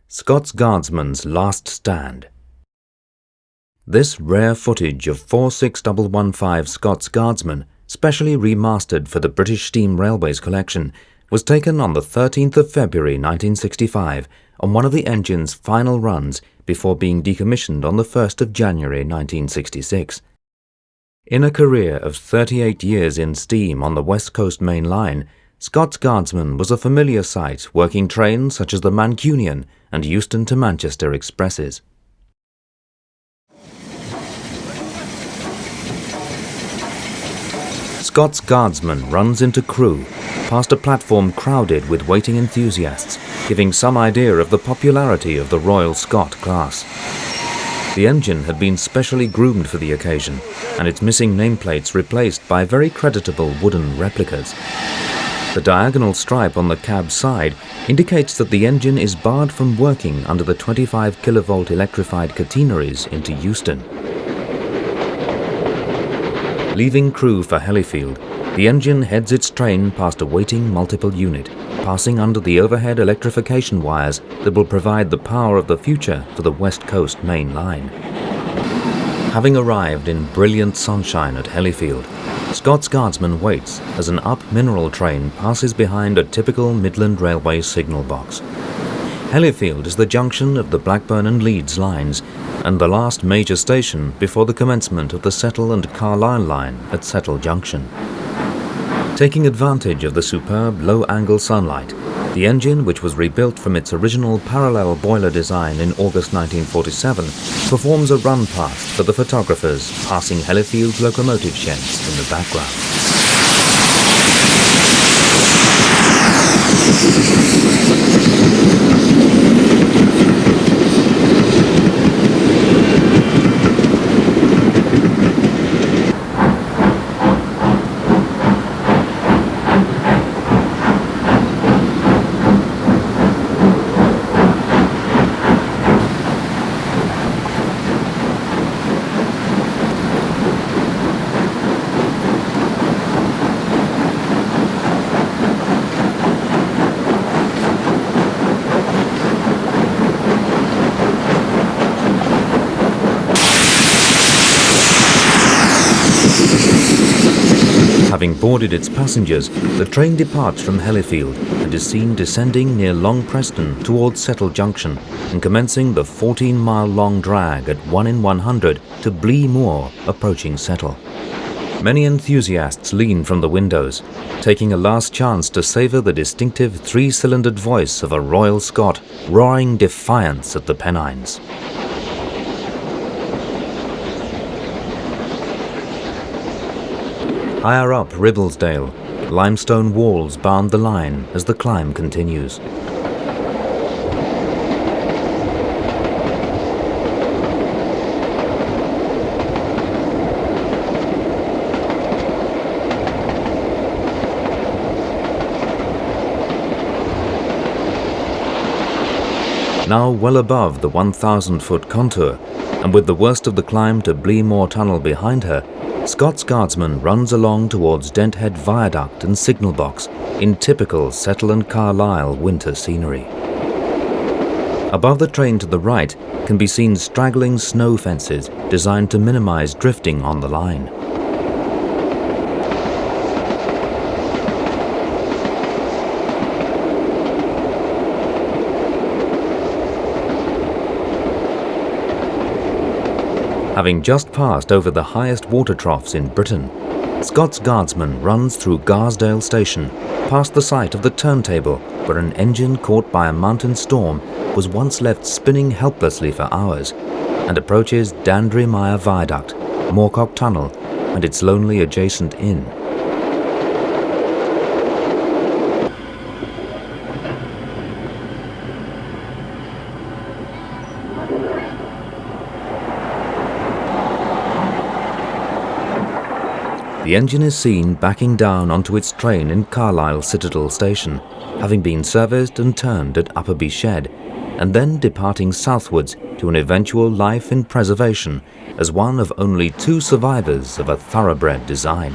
Scots Guardsman's Last Stand. This rare footage of 46115 Scots Guardsmen, specially remastered for the British Steam Railways collection, was taken on the 13th of February 1965 on one of the engine's final runs before being decommissioned on the 1st of January 1966. In a career of 38 years in steam on the West Coast Main Line, Scots Guardsman was a familiar sight working trains such as the Mancunian and Euston to Manchester expresses. Scots Guardsman runs into Crewe, past a platform crowded with waiting enthusiasts, giving some idea of the popularity of the Royal Scot class. The engine had been specially groomed for the occasion, and its missing nameplates replaced by very creditable wooden replicas. The diagonal stripe on the cab side indicates that the engine is barred from working under the 25 kV electrified catenaries into Euston. Leaving Crewe for Hellifield, the engine heads its train past a waiting multiple unit, passing under the overhead electrification wires that will provide the power of the future for the West Coast Main Line. Having arrived in brilliant sunshine at Hellifield, Scots Guardsman waits as an up mineral train passes behind a typical Midland Railway signal box. Hellifield is the junction of the Blackburn and Leeds lines and the last major station before the commencement of the Settle and Carlisle line at Settle Junction. Taking advantage of the superb low-angle sunlight, the engine, which was rebuilt from its original parallel boiler design in August 1947, performs a run past for the photographers passing Hellifield's locomotive sheds in the background. Having boarded its passengers, the train departs from Hellifield and is seen descending near Long Preston towards Settle Junction and commencing the 14-mile-long drag at 1 in 100 to Blee Moor, approaching Settle. Many enthusiasts lean from the windows, taking a last chance to savour the distinctive three-cylindered voice of a Royal Scot roaring defiance at the Pennines. Higher up Ribblesdale, limestone walls bound the line as the climb continues. Now well above the 1,000-foot contour, and with the worst of the climb to Blee Moor Tunnel behind her, Scots Guardsman runs along towards Denthead Viaduct and Signal Box in typical Settle and Carlisle winter scenery. Above the train to the right can be seen straggling snow fences designed to minimize drifting on the line. Having just passed over the highest water troughs in Britain, Scots Guardsman runs through Garsdale Station, past the site of the turntable where an engine caught by a mountain storm was once left spinning helplessly for hours, and approaches Dandry Mire Viaduct, Moorcock Tunnel, and its lonely adjacent inn. The engine is seen backing down onto its train in Carlisle Citadel Station, having been serviced and turned at Upperby Shed, and then departing southwards to an eventual life in preservation as one of only 2 survivors of a thoroughbred design.